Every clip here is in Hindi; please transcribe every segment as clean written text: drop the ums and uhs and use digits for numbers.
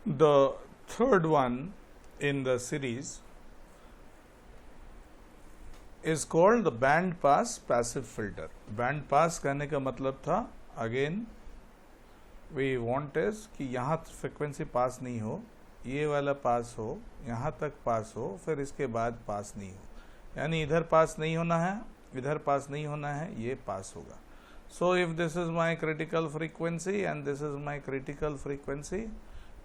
The third one in the series is called the band pass passive filter. Band pass कहने का मतलब था again we want is कि यहाँ फ्रिक्वेंसी पास नहीं हो, ये वाला पास हो, यहाँ तक पास हो, फिर इसके बाद पास नहीं हो, यानी इधर पास नहीं होना है, इधर पास नहीं होना है, ये पास होगा. So if this is my critical frequency and this is my critical frequency,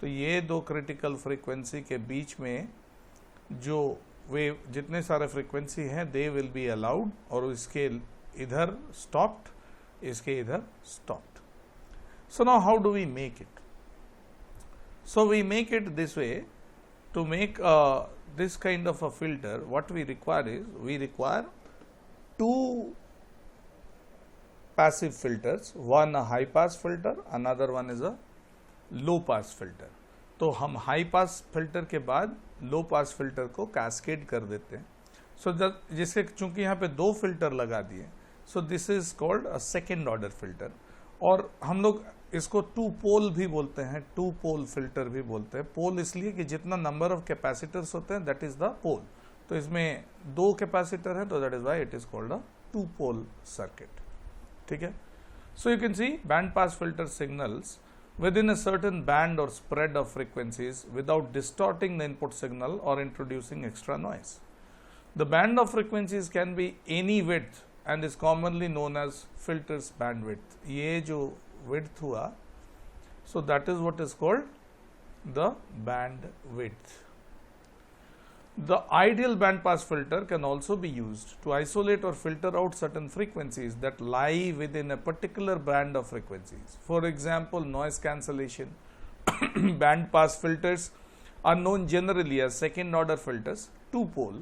तो ये दो क्रिटिकल फ्रीक्वेंसी के बीच में जो वेव जितने सारे फ्रीक्वेंसी हैं दे विल बी अलाउड, और इसके इधर स्टॉप्ड, इसके इधर stopped. So now how do we make it? So we make it this way. To make this kind of a filter what we require is we require to passive filters, one a high pass filter, another one is a low pass filter. तो हम हाई पास फिल्टर के बाद लो पास फिल्टर को कैस्केड कर देते हैं. सो जिससे चूंकि यहाँ पे दो फिल्टर लगा दिए, सो this is called a second order filter. और हम लोग इसको टू पोल भी बोलते हैं, टू पोल फिल्टर भी बोलते हैं. पोल इसलिए कि जितना नंबर ऑफ कैपेसिटर्स होते हैं दैट इज द पोल. तो इसमें दो कैपेसिटर है तो that is why it is called a two pole circuit. ठीक है. So you can see band pass filter signals within a certain band or spread of frequencies without distorting the input signal or introducing extra noise. The band of frequencies can be any width and is commonly known as filter's bandwidth. ये जो width हुआ, so that is what is called the bandwidth. The ideal band pass filter can also be used to isolate or filter out certain frequencies that lie within a particular band of frequencies. For example, noise cancellation. Band pass filters are known generally as second order filters, two pole,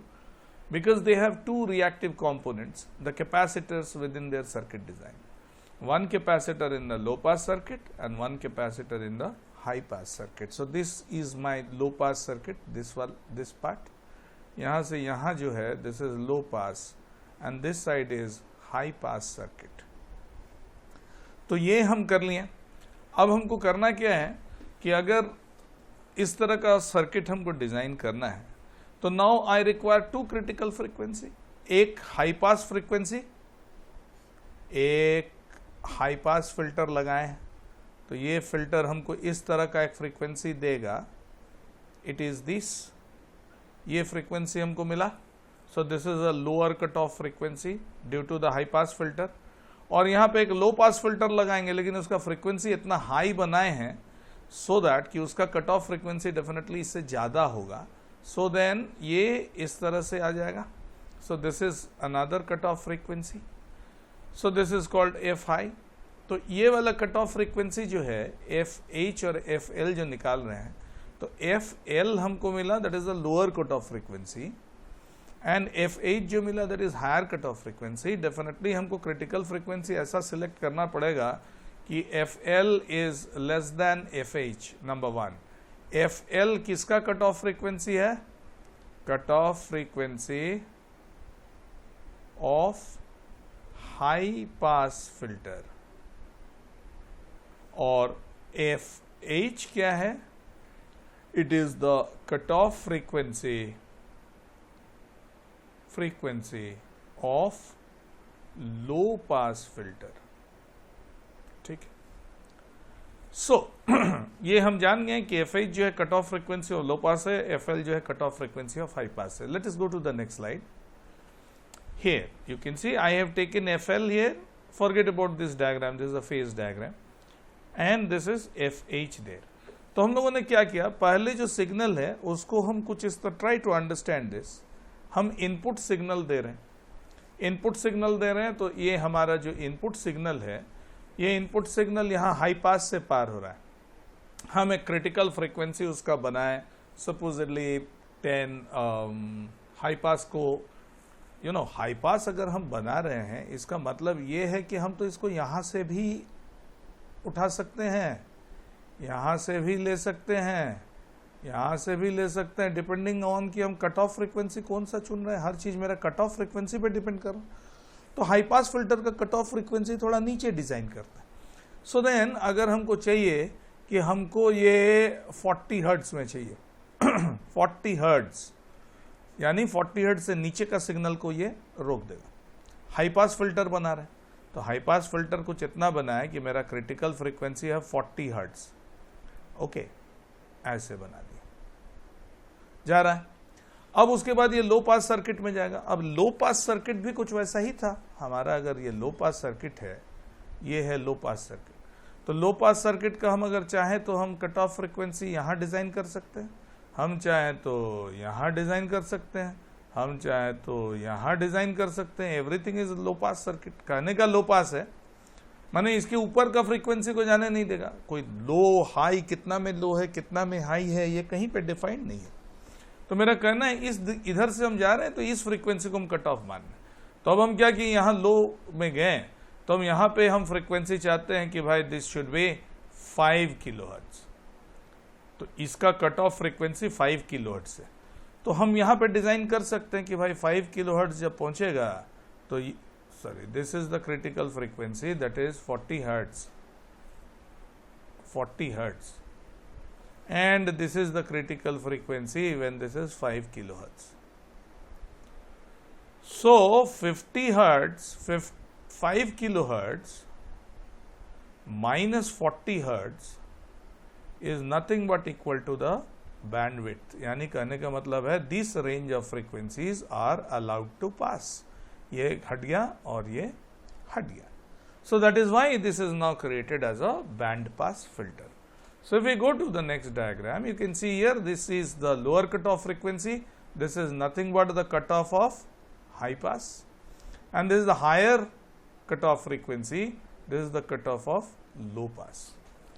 because they have two reactive components, the capacitors within their circuit design. One capacitor in the low pass circuit and one capacitor in the high pass circuit. So this is my low pass circuit, this part. यहाँ से यहाँ जो है this is low pass and this side is high pass circuit. तो ये हम कर लिए. अब हमको करना क्या है कि अगर इस तरह का सर्किट हमको डिजाइन करना है तो now I require two critical frequency, एक हाई पास फ्रीक्वेंसी, एक हाई पास फिल्टर लगाए हैं. तो ये फिल्टर हमको इस तरह का एक फ्रीक्वेंसी देगा. इट इज दिस, ये फ्रीक्वेंसी हमको मिला. So this is a lower cut off frequency due to the high pass filter. और यहाँ पे एक लो पास फिल्टर लगाएंगे लेकिन उसका फ्रीक्वेंसी इतना हाई बनाए हैं सो दैट कि उसका कट ऑफ फ्रीक्वेंसी डेफिनेटली इससे ज़्यादा होगा. सो देन ये इस तरह से आ जाएगा. So this is another cut off frequency. So this is called F high. तो ये वाला कट ऑफ फ्रीक्वेंसी जो है एफ एच और एफ एल जो निकाल रहे हैं, तो एफ एल हमको मिला that is the lower cut off frequency, and F H जो मिला that is higher cut off frequency. Definitely हमको क्रिटिकल फ्रीक्वेंसी ऐसा सिलेक्ट करना पड़ेगा कि F L is less than F H. Number one, F L किसका कट ऑफ फ्रीक्वेंसी है? Cut off frequency of high pass filter. और एफ एच क्या है? It is the cutoff frequency of low pass filter. ठीक है. सो ये हम जान गए कि एफ एच जो है cut off frequency of low pass है, एफ एल जो है cut off frequency of high pass है. Let us go to the next slide. Here you can see I have taken FL here. Forget about this diagram. This is a phase diagram, and this is FH there. तो हम लोगों ने क्या किया, पहले जो सिग्नल है उसको हम कुछ इस तरह, ट्राई टू अंडरस्टैंड दिस. हम इनपुट सिग्नल दे रहे हैं. तो ये हमारा जो इनपुट सिग्नल है, ये इनपुट सिग्नल यहाँ हाई पास से पार हो रहा है. हम एक क्रिटिकल फ्रीक्वेंसी उसका बनाए, सपोजली 10. हाई पास को हाई पास अगर हम बना रहे हैं इसका मतलब ये है कि हम तो इसको यहाँ से भी उठा सकते हैं, यहाँ से भी ले सकते हैं, यहाँ से भी ले सकते हैं, डिपेंडिंग ऑन कि हम कट ऑफ फ्रीक्वेंसी कौन सा चुन रहे हैं. हर चीज़ मेरा कट ऑफ फ्रीक्वेंसी पे डिपेंड कर रहा है. तो हाई पास फिल्टर का कट ऑफ फ्रीक्वेंसी थोड़ा नीचे डिज़ाइन करता है. सो देन अगर हमको चाहिए कि हमको ये 40 हर्ट्ज में चाहिए 40 हर्ट्ज, यानी 40 हर्ट्ज से नीचे का सिग्नल को ये रोक देगा। हाई पास फिल्टर बना रहे हैं, तो हाई पास फिल्टर कुछ इतना बना है कि मेरा क्रिटिकल फ्रीक्वेंसी है 40 हर्ट्ज। ओके, ऐसे बना दिया जा रहा है। अब उसके बाद ये लो पास सर्किट में जाएगा। अब लो पास सर्किट भी कुछ वैसा ही था हमारा। अगर ये लो पास सर्किट है, ये है लो पास सर्किट, तो लो पास सर्किट का हम अगर चाहें तो हम कट ऑफ फ्रिक्वेंसी यहाँ डिज़ाइन कर सकते हैं, हम चाहें तो यहाँ डिज़ाइन कर सकते हैं, हम चाहें तो यहाँ डिज़ाइन कर सकते हैं। Everything is low pass circuit. कहने का लो पास है माने इसके ऊपर का फ्रीक्वेंसी को जाने नहीं देगा। कोई लो हाई, कितना में लो है कितना में हाई है, ये कहीं पे डिफाइंड नहीं है। तो मेरा कहना है इस इधर से हम जा रहे हैं तो इस फ्रीक्वेंसी को हम कट ऑफ मान रहे हैं। तो अब हम क्या कि यहाँ लो में गए तो हम यहाँ पे हम फ्रीक्वेंसी चाहते हैं कि भाई दिस शुड बी 5 किलोहर्ट्ज, तो इसका कट ऑफ फ्रीक्वेंसी 5 किलोहर्ट्ज है। तो हम यहाँ पे डिज़ाइन कर सकते हैं कि भाई 5 किलोहर्ट्ज जब पहुँचेगा तो sorry this is the critical frequency that is 40 hertz, 40 hertz, and this is the critical frequency when this is 5 kilohertz. So 50 hertz, 5 kilohertz minus 40 hertz is nothing but equal to the bandwidth. यानी कहने का मतलब है this range of frequencies are allowed to pass. ये हट गया और ये हट गया. So that is why this is now created as a band pass filter. So if we go to the next diagram, you can see here this is the lower cutoff frequency, this is nothing but the cutoff of high pass, and this is the higher cutoff frequency, this is the cutoff of low pass.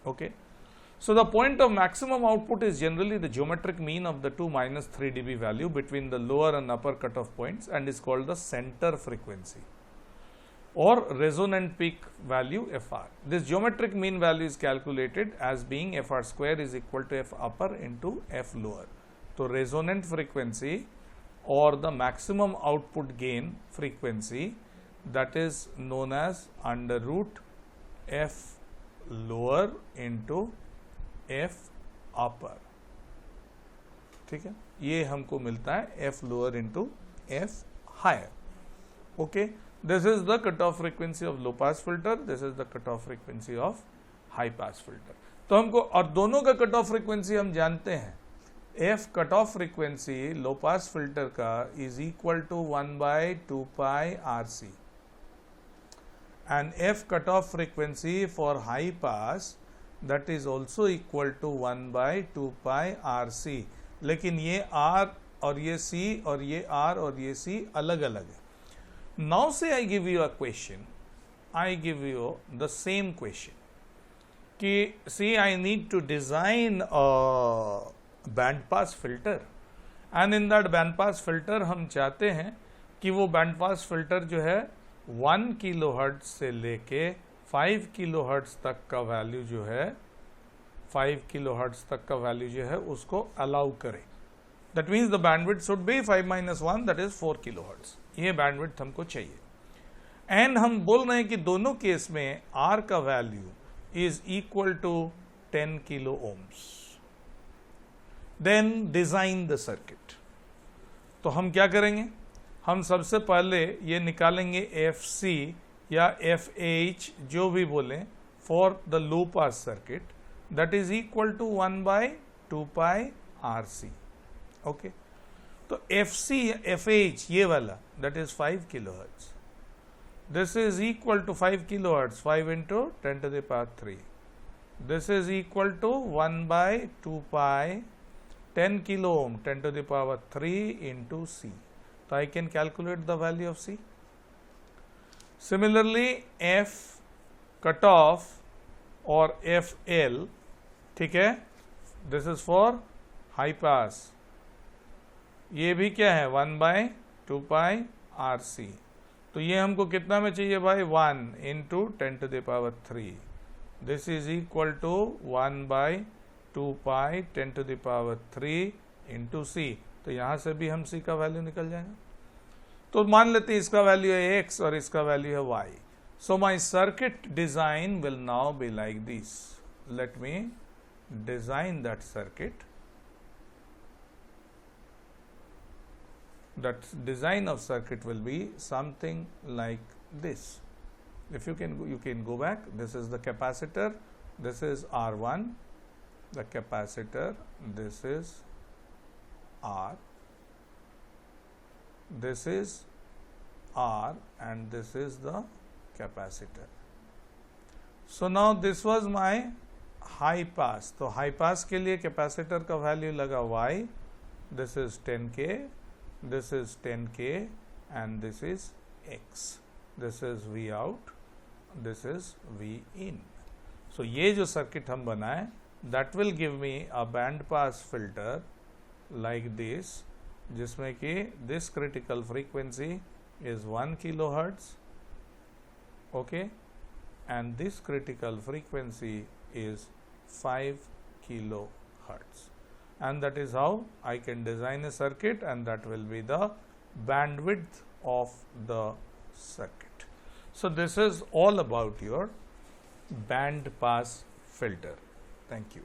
Okay. So the point of maximum output is generally the geometric mean of the two minus 3 dB value between the lower and upper cutoff points and is called the center frequency or resonant peak value FR. This geometric mean value is calculated as being FR square is equal to F upper into F lower. So resonant frequency or the maximum output gain frequency, that is known as under root F lower into F upper. ठीक है, ये हमको मिलता है F lower into F higher. Okay. This is the cutoff frequency of low pass filter, this is the cutoff frequency of high pass filter. तो हमको और दोनों का cutoff frequency हम जानते हैं, F cutoff frequency low pass filter का is equal to 1 by 2 pi RC and F cutoff frequency for high pass that is also equal to 1 by 2 pi RC. लेकिन ये R और ये C और ये R और ये C अलग अलग है। Now say I give you a question, I give you the same question कि see I need to design a band pass filter and in that band pass filter हम चाहते हैं कि वो band pass filter जो है 1 किलोहर्ट्ज से लेके 5 किलोहर्ट्ज तक का वैल्यू जो है 5 किलोहर्ट्ज तक का वैल्यू जो है उसको अलाउ करे। That means the bandwidth should be 5 minus 1 that is 4 kilohertz. ये बैंडविड्थ हमको चाहिए एंड हम बोल रहे हैं कि दोनों केस में R का value is equal to 10 kilo ohms. Then design the circuit. तो हम क्या करेंगे, हम सबसे पहले ये निकालेंगे FC या FH जो भी बोलें for the low pass circuit that is equal to 1 by 2 pi RC। Okay, तो FC FH ये वाला that is 5 kilohertz, this is equal to 5 kilohertz, 5 into 10 to the power 3, this is equal to 1 by 2 pi 10 kilo ohm 10 to the power 3 into C. So I can calculate the value of C. Similarly F cutoff or FL, ठीक है, this is for high pass, ये भी क्या है 1 by 2 पाई RC। तो ये हमको कितना में चाहिए भाई 1 into 10 to the power 3, this is equal to 1 by 2 pi 10 to the power 3 into C। तो यहाँ से भी हम C का वैल्यू निकल जाएगा। तो मान लेते हैं इसका वैल्यू है X और इसका वैल्यू है Y। So my circuit design will now be like this. Let me design that circuit. That design of circuit will be something like this. If you can go back. This is the capacitor, this is R1, the capacitor, this is R, this is R, and this is the capacitor. So now this was my high pass. तो हाई पास के लिए कैपेसिटर का वैल्यू लगा y, this is 10K, this is 10K, and this is X. This is V out, this is V in. So ये जो सर्किट हम बनाए, that will give me a band pass filter like this, जिसमें कि this critical frequency is 1 kilohertz, okay, and this critical frequency is 5 kilohertz, and that is how I can design a circuit, and that will be the bandwidth of the circuit. So this is all about your band pass filter. Thank you.